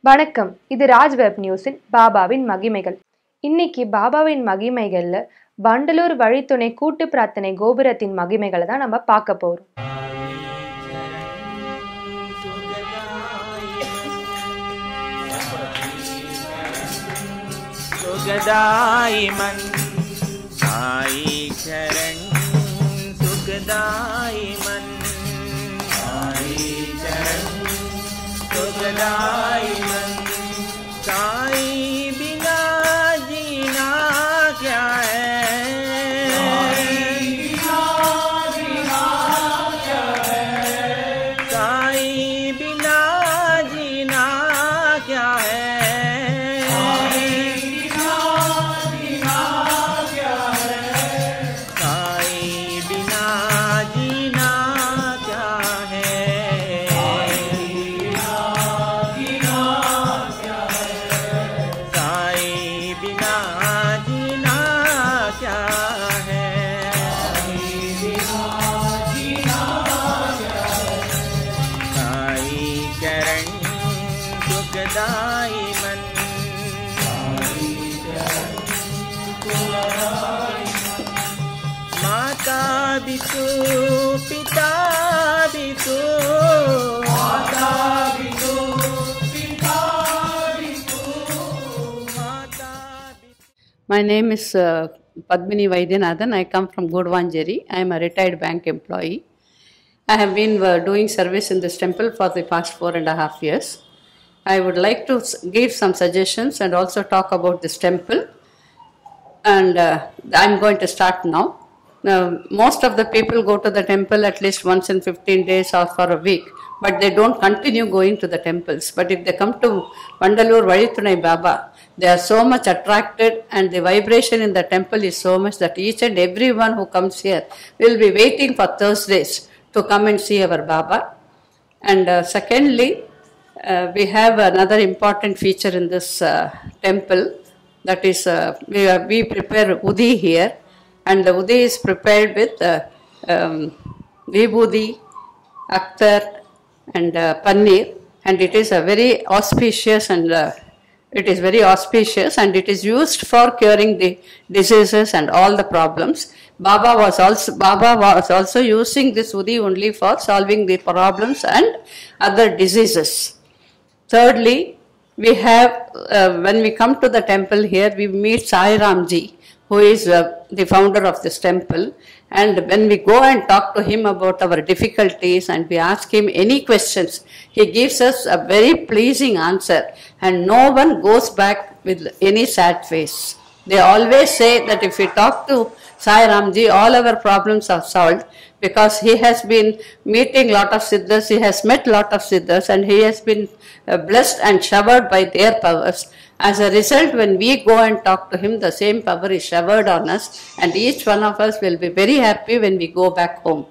வணக்கம், இது ராஜ் வெப் நியூஸின் பாபாவின் மகிமைகள். இன்னைக்கு பாபாவின் மகிமைகள்ல வண்டலூர் வழித்துணை கூட்டு பிரார்த்தனை கோபுரத்தின் மகிமைகளை தான் நம்ம பார்க்க போறோம். साई बिना जीना क्या है, साई बिना जीना क्या है, साई बिना जीना क्या है, माता भी तू पिता भी तू, माता भी तू पिता भी तू, माता भी. My name is Padmini Vaidyanathan. I come from Godwanjeri. I am a retired bank employee. I have been doing service in this temple for the past 4.5 years. I would like to give some suggestions and also talk about this temple. And I'm going to start now. Most of the people go to the temple at least once in 15 days or for a week, but they don't continue going to the temples. But if they come to Vandalur Vazhithunai Baba, they are so much attracted, and the vibration in the temple is so much that each and everyone who comes here will be waiting for Thursdays to come and see our Baba. And secondly, we have another important feature in this temple. That is, we prepare Udi here, and the Udi is prepared with Vibhudi, Akhtar, and Paneer, and it is a very auspicious and it is used for curing the diseases and all the problems. Baba was also using this Udi only for solving the problems and other diseases. Thirdly, we have, when we come to the temple here, we meet Sai Ramji, who is the founder of this temple. And when we go and talk to him about our difficulties and we ask him any questions, he gives us a very pleasing answer, and no one goes back with any sad face. They always say that if we talk to Sai Ramji, all our problems are solved, because he has been meeting lot of siddhas, he has met lot of siddhas, and he has been blessed and showered by their powers. As a result, when we go and talk to him, the same power is showered on us, and each one of us will be very happy when we go back home.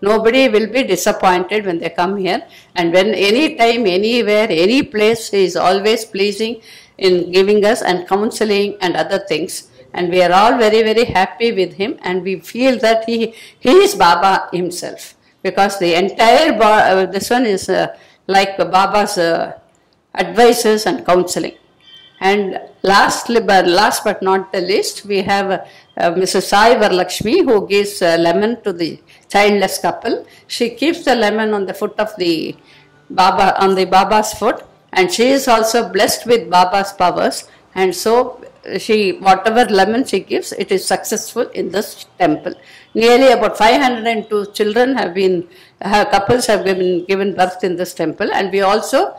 Nobody will be disappointed when they come here, and when any time, anywhere, any place, he is always pleasing in giving us and counseling and other things. And we are all very, very happy with him, and we feel that he is Baba himself, because the entire this one is like Baba's advices and counseling. And last but not the least, we have Mrs. Sai Varalakshmi, who gives lemon to the childless couple. She keeps the lemon on the foot of the Baba, on the Baba's foot, and she is also blessed with Baba's powers. And so whatever lemon she gives, it is successful in this temple. Nearly about 502 children couples have been given birth in this temple, and we also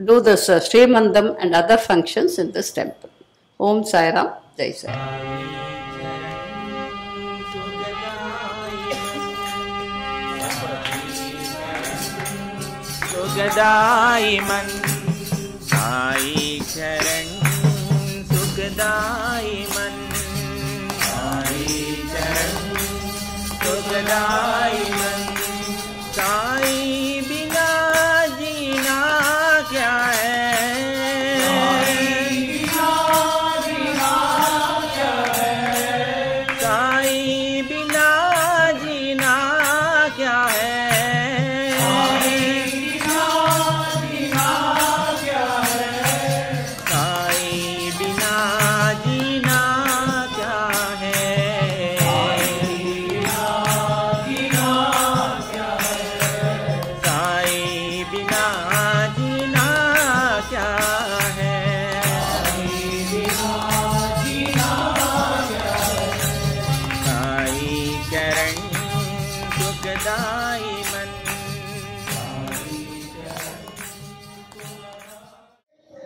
do this Srimandam and other functions in this temple. Om Sai Ram, Jai Sai Ram. सुखदाई मन साई चरण, सुखदाई मन साई चरण, सुखदाई मन, साई बिना जीना क्या है, साई बिना जीना क्या है,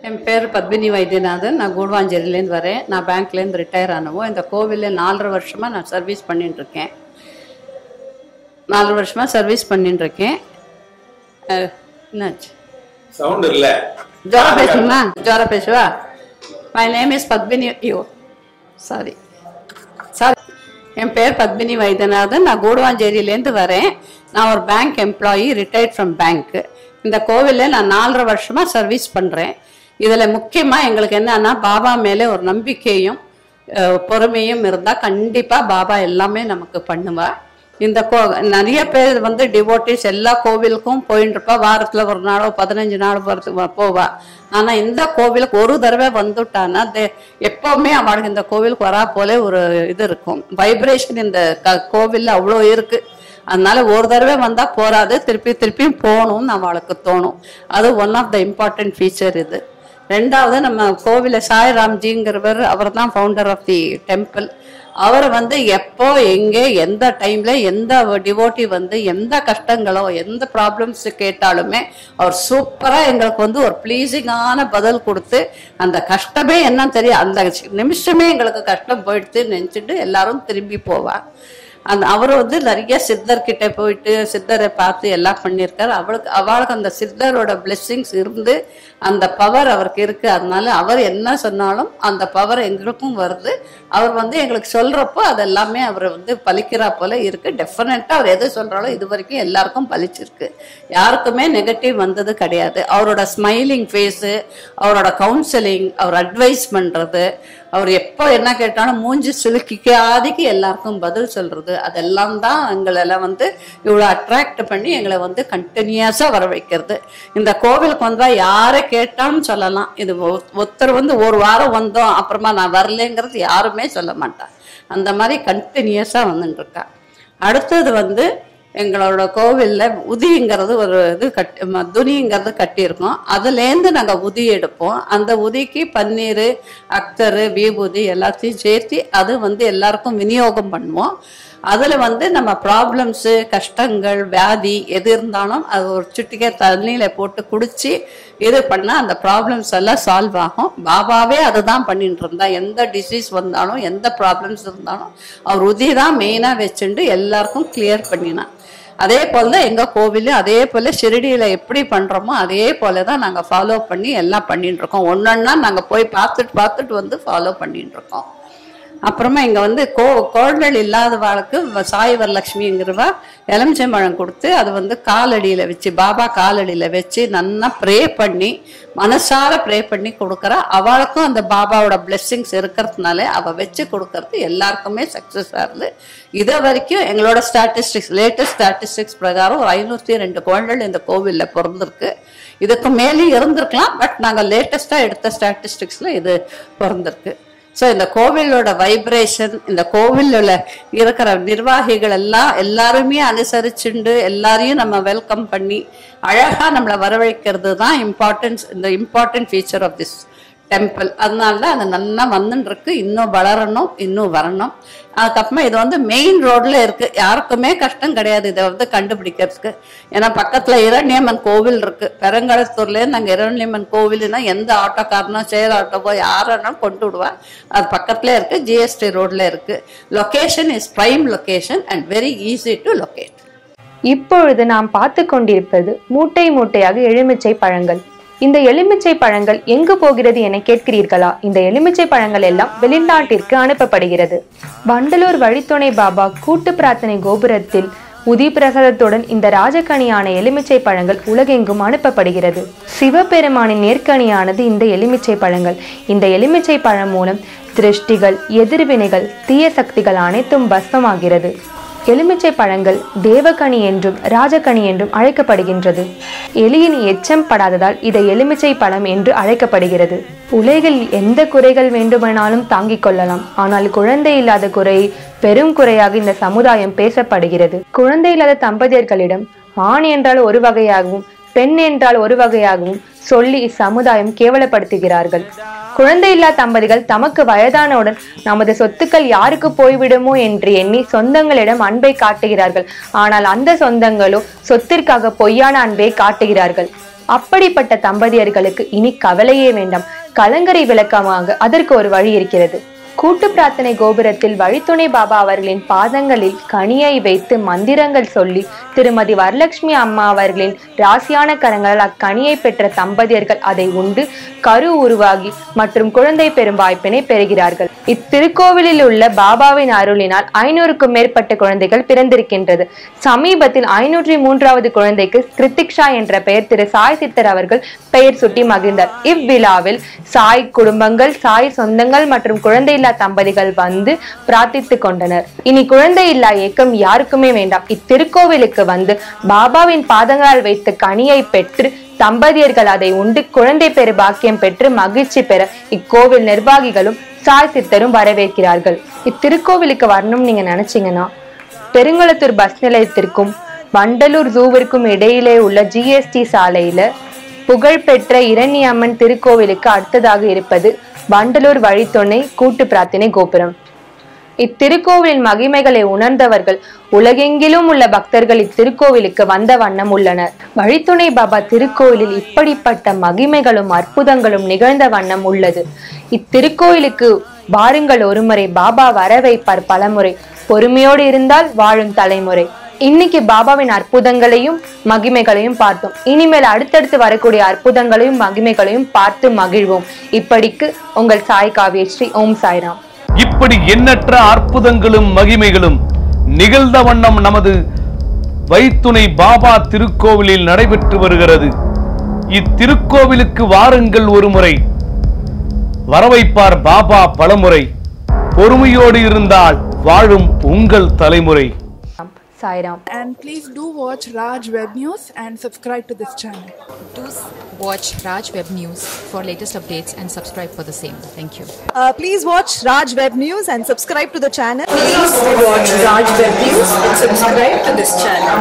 என் பேர் பத்மினி வைத்தியநாதன். நான் கூடுவாஞ்சேரியிலேருந்து வரேன். நான் பேங்க்லேருந்து ரிட்டையர் ஆனவோ. இந்த கோவிலில் 4.5 வருஷமாக நான் சர்வீஸ் பண்ணிட்டுருக்கேன். 4 வருஷமாக சர்வீஸ் பண்ணிட்டுருக்கேன். என்னாச்சு சவுண்ட் இல்லை? ஜோரா பேசுமா? ஜோரா பேசுவா? My name is Padmini. Sorry. என் பேர் பத்மினி வைத்தியநாதன். நான் கூடுவாஞ்சேரியிலேருந்து வரேன். நான் ஒரு bank employee, retired from bank. இந்த கோவிலில் நான் 4.5 வருஷமாக சர்வீஸ் பண்ணுறேன். இதில் முக்கியமாக எங்களுக்கு என்னன்னா, பாபா மேலே ஒரு நம்பிக்கையும் பொறுமையும் இருந்தால் கண்டிப்பாக பாபா எல்லாமே நமக்கு பண்ணுவா. இந்த நிறைய பேர் வந்து டிவோட்டிஸ் எல்லா கோவிலுக்கும் போயின்னு இருப்பா. வாரத்தில் ஒரு நாளோ 15 நாள் போவா. ஆனால் இந்த கோவிலுக்கு ஒரு தடவை வந்துட்டான்னா எப்போவுமே அவளுக்கு இந்த கோவிலுக்கு வரா போல ஒரு இது இருக்கும். வைப்ரேஷன் இந்த கோவிலில் அவ்வளோ இருக்குது. அதனால ஒரு தடவை வந்தால் போராது, திருப்பியும் போகணும்னு அவளுக்கு தோணும். அது one of the important feature இது. ரெண்டாவது, நம்ம கோவில சாய்ராம்ஜிங்கிறவர், அவர் தான் ஃபவுண்டர் ஆஃப் தி டெம்பிள். அவர் வந்து எப்போ எங்கே எந்த டைம்ல எந்த டிவோட்டி வந்து எந்த கஷ்டங்களோ எந்த ப்ராப்ளம்ஸ் கேட்டாலுமே அவர் சூப்பரா எங்களுக்கு வந்து ஒரு ப்ளீஸிங்கான பதில் கொடுத்து, அந்த கஷ்டமே என்ன தெரியும், அந்த நிமிஷமே எங்களுக்கு கஷ்டம் போயிடுத்து நினைச்சிட்டு எல்லாரும் திரும்பி போவார். அவர் வந்து நிறைய சித்தர்கிட்ட போயிட்டு சித்தரை பார்த்து எல்லாம் பண்ணியிருக்காரு. அவளுக்கு அந்த சித்தரோட பிளெஸ்ஸிங்ஸ் இருந்து அந்த பவர் அவருக்கு இருக்கு. அதனால அவர் என்ன சொன்னாலும் அந்த பவர் எங்களுக்கும் வருது. அவர் வந்து எங்களுக்கு சொல்றப்போ அதெல்லாமே அவர் வந்து பலிக்கிறா போல இருக்கு. டெஃபினட்டா அவர் எது சொல்றாலும் இது வரைக்கும் எல்லாருக்கும் பலிச்சிருக்கு. யாருக்குமே நெகட்டிவ் வந்தது கிடையாது. அவரோட ஸ்மைலிங் ஃபேஸு, அவரோட கவுன்சிலிங், அவர் அட்வைஸ் பண்றது, அவர் எப்போ என்ன கேட்டாலும் மூஞ்சி சுலுக்கிக்காதிக்கு எல்லாருக்கும் பதில் சொல்றது, அதெல்லாம் தான் எங்களெல்லாம் வந்து இவ்வளோ அட்ராக்ட் பண்ணி எங்களை வந்து கண்டினியூஸாக வர வைக்கிறது. இந்த கோவிலுக்கு வந்தால் யாரை கேட்டாலும் சொல்லலாம். இது ஒருத்தர் வந்து ஒரு வாரம் வந்தோம் அப்புறமா நான் வரலங்கிறது யாருமே சொல்ல மாட்டான். அந்த மாதிரி கண்டினியூஸாக வந்துட்டு இருக்கா. அடுத்தது வந்து எங்களோட கோவிலில் உதிங்கிறது ஒரு இது துணிங்கிறது கட்டியிருக்கோம். அதுலேருந்து நாங்கள் உதி எடுப்போம். அந்த உதிக்கு பன்னீர், அக்தரு, விபூதி எல்லாத்தையும் சேர்த்து அது வந்து எல்லாருக்கும் விநியோகம் பண்ணுவோம். அதில் வந்து நம்ம ப்ராப்ளம்ஸு, கஷ்டங்கள், வியாதி எது இருந்தாலும் அது ஒரு சிட்டிக்கை தண்ணியில் போட்டு குடிச்சு இது பண்ணால் அந்த ப்ராப்ளம்ஸ் எல்லாம் சால்வ் ஆகும். பாபாவே அதுதான் பண்ணிட்டு இருந்தா. எந்த டிசீஸ் வந்தாலும் எந்த ப்ராப்ளம்ஸ் இருந்தாலும் அவர் உதி தான் மெயினாக வச்சுட்டு எல்லாருக்கும் கிளியர் பண்ணினான். அதே போல் தான் எங்கள் கோவிலும் அதே போல் ஷிரடியில் எப்படி பண்ணுறோமோ அதே போல தான் நாங்கள் ஃபாலோ பண்ணி எல்லாம் பண்ணிட்டு இருக்கோம். ஒன்றொன்னா நாங்கள் போய் பார்த்துட்டு வந்து ஃபாலோ பண்ணிட்டு இருக்கோம். அப்புறமா இங்கே வந்து கோள்கள் இல்லாதவாளுக்கு சாய் வரலட்சுமிங்கிறவா எலுமிச்சம்பழம் கொடுத்து அது வந்து காலடியில் வச்சு, பாபா காலடியில் வச்சு நல்லா ப்ரே பண்ணி மனசார ப்ரே பண்ணி கொடுக்குறா. அவளுக்கும் அந்த பாபாவோட பிளெஸ்ஸிங்ஸ் இருக்கிறதுனால அவள் வச்சு கொடுக்கறது எல்லாருக்குமே சக்ஸஸ் ஆகுது. இதை வரைக்கும் எங்களோட ஸ்டாட்டிஸ்டிக்ஸ், லேட்டஸ்ட் ஸ்டாட்டிஸ்டிக்ஸ் பிரகாரம் ஒரு 502 குழந்தைகள் இந்த கோவிலில் பிறந்திருக்கு. இதுக்கு மேலே இருந்திருக்கலாம், பட் நாங்கள் லேட்டஸ்டாக எடுத்த ஸ்டாட்டிஸ்டிக்ஸில் இது பிறந்திருக்கு. ஸோ இந்த கோவிலோட வைப்ரேஷன், இந்த கோவிலில் இருக்கிற நிர்வாகிகள் எல்லாருமே அனுசரிச்சுண்டு எல்லாரையும் நம்ம வெல்கம் பண்ணி அழகாக நம்மளை வரவழைக்கிறது தான் important feature of this temple. அதனால தான் அது நல்லா வந்துன்னு இருக்கு. இன்னும் வளரணும், இன்னும் வரணும். அதுக்கப்புறமா இது வந்து மெயின் ரோட்ல இருக்கு. யாருக்குமே கஷ்டம் கிடையாது இதை வந்து கண்டுபிடிக்கிறதுக்கு. ஏன்னா பக்கத்துல இரண்யம்மன் கோவில் இருக்கு. பெருங்கலத்தூர்லேருந்து நாங்கள் இரண்யம்மன் கோவில்னா எந்த ஆட்டோக்காரனோ சேர் ஆட்டோவோ யாரும் கொண்டு விடுவா. அது பக்கத்துல இருக்கு, ஜிஎஸ்டி ரோட்ல இருக்கு. Location is prime location and very easy to locate. இப்பொழுது நாம் பார்த்து கொண்டிருப்பது மூட்டை மூட்டையாக எலுமிச்சை பழங்கள். இந்த எலுமிச்சை பழங்கள் எங்கு போகிறது என கேட்கிறீர்களா? இந்த எலுமிச்சை பழங்கள் எல்லாம் வெளிநாட்டிற்கு அனுப்பப்படுகிறது. வண்டலூர் வழித்துணை பாபா கூட்டு பிரார்த்தனை கோபுரத்தில் உதி பிரசாதத்துடன் இந்த ராஜகனியான எலுமிச்சை பழங்கள் உலகெங்கும் அனுப்பப்படுகிறது. சிவபெருமானின் நேர்கனியானது இந்த எலுமிச்சை பழங்கள். இந்த எலுமிச்சை பழம் மூலம் திருஷ்டிகள், எதிர்வினைகள், தீய சக்திகள் அனைத்தும் பஸ்மமாகிறது. எலுமிச்சை பழங்கள் தேவகனி என்றும் ராஜகனி என்றும் அழைக்கப்படுகின்றது. எலியின் எச்சம் படாததால் இதை எலுமிச்சை பழம் என்று அழைக்கப்படுகிறது. உலகில் எந்த குறைகள் வேண்டுமானாலும் தாங்கிக் கொள்ளலாம், ஆனால் குழந்தை இல்லாத குறை பெரும் குறையாக இந்த சமுதாயம் பேசப்படுகிறது. குழந்தை இல்லாத தம்பதியர்களிடம் ஆண் என்றால் ஒரு வகையாகவும் பெண் என்றால் ஒரு வகையாகவும் சொல்லி இச்சமுதாயம் கேவலப்படுத்துகிறார்கள். குழந்தையில்லா தம்பதிகள் தமக்கு வயதானவுடன் நமது சொத்துக்கள் யாருக்கு போய்விடுமோ என்று எண்ணி சொந்தங்களிடம் அன்பை காட்டுகிறார்கள். ஆனால் அந்த சொந்தங்களோ சொத்திற்காக பொய்யான அன்பை காட்டுகிறார்கள். அப்படிப்பட்ட தம்பதியர்களுக்கு இனி கவலையே வேண்டாம். கலங்கரை விளக்கமாக அதற்கு ஒரு வழி இருக்கிறது. கூட்டு பிரார்த்தனை கோபுரத்தில் வழித்துணை பாபா அவர்களின் பாதங்களில் கனியை வைத்து மந்திரங்கள் சொல்லி திருமதி வரலட்சுமி அம்மா அவர்களின் ராசியான கரங்களால் அக்கனியை பெற்ற தம்பதியர்கள் அதை உண்டு கரு உருவாகி மற்றும் குழந்தை பெறும் வாய்ப்பினை பெறுகிறார்கள். இத்திருக்கோவிலில் உள்ள பாபாவின் அருளினால் 500க்கும் மேற்பட்ட குழந்தைகள் பிறந்திருக்கின்றது. சமீபத்தில் 503வது குழந்தைக்கு கிருத்திக்ஷா என்ற பெயர் திரு சாய் சித்தர் அவர்கள் பெயர் சுட்டி மகிழ்ந்தார். இவ்விழாவில் சாய் குடும்பங்கள், சாய் சொந்தங்கள் மற்றும் குழந்தை தம்பதிகள் வந்து பிரார்த்தித்து கொண்டனர். இனி குழந்தை இல்லா ஏக்கம் யாருக்குமே வேண்டாம். இத்திருக்கோவிலுக்கு வந்து பாபாவின் பாதங்களால் வைத்த கனியை பெற்று தம்பதியர்கள் அதை உண்டு குழந்தை பெறு பாக்கியம் பெற்று மகிழ்ச்சி பெற இக்கோவில் நிர்வாகிகளும் சாய் சித்தரும் வரவேற்கிறார்கள். இத்திருக்கோவிலுக்கு வரணும் நீங்க நினைச்சீங்கன்னா பெருங்குளத்தூர் பஸ் நிலையத்திற்கும் வண்டலூர் ஜூவிற்கும் இடையிலே உள்ள GST சாலையில புகழ்பெற்ற இரணியம்மன் திருக்கோவிலுக்கு அடுத்ததாக இருப்பது வண்டலூர் வழித்துணை கூட்டு பிரார்த்தனை கோபுரம். இத்திருக்கோவிலின் மகிமைகளை உணர்ந்தவர்கள் உலகெங்கிலும் உள்ள பக்தர்கள் இத்திருக்கோவிலுக்கு வந்த வண்ணம் உள்ளனர். வழித்துணை பாபா திருக்கோவிலில் இப்படிப்பட்ட மகிமைகளும் அற்புதங்களும் நிகழ்ந்த வண்ணம் உள்ளது. இத்திருக்கோவிலுக்கு வாருங்கள் ஒருமுறை, பாபா வர வைப்பார் பலமுறை, பொறுமையோடு இருந்தால் வாழும் தலைமுறை. இன்னைக்கு பாபாவின் அற்புதங்களையும் மகிமைகளையும் பார்த்தோம். இனிமேல் அடுத்தடுத்து வரக்கூடிய அற்புதங்களையும் மகிமைகளையும் பார்த்து மகிழ்வோம். இப்படிக்கு உங்கள் சாய் காவ்யஸ்ரீ. ஓம் சாய்ராம். இப்படி எண்ணற்ற அற்புதங்களும் மகிமைகளும் நிகழ்ந்த வண்ணம் நமது வைத்துணை பாபா திருக்கோவிலில் நடைபெற்று வருகிறது. இத்திருக்கோவிலுக்கு வாருங்கள் ஒருமுறை, வரவைப்பார் பாபா பலமுறை, பொறுமையோடு இருந்தால் வாழும் உங்கள் தலைமுறை. Sairam. And please do watch Raj Web News and subscribe to this channel. Do watch Raj Web News for latest updates and subscribe for the same. Thank you. Please watch Raj Web News and subscribe to the channel. Please watch Raj Web News and subscribe to this channel.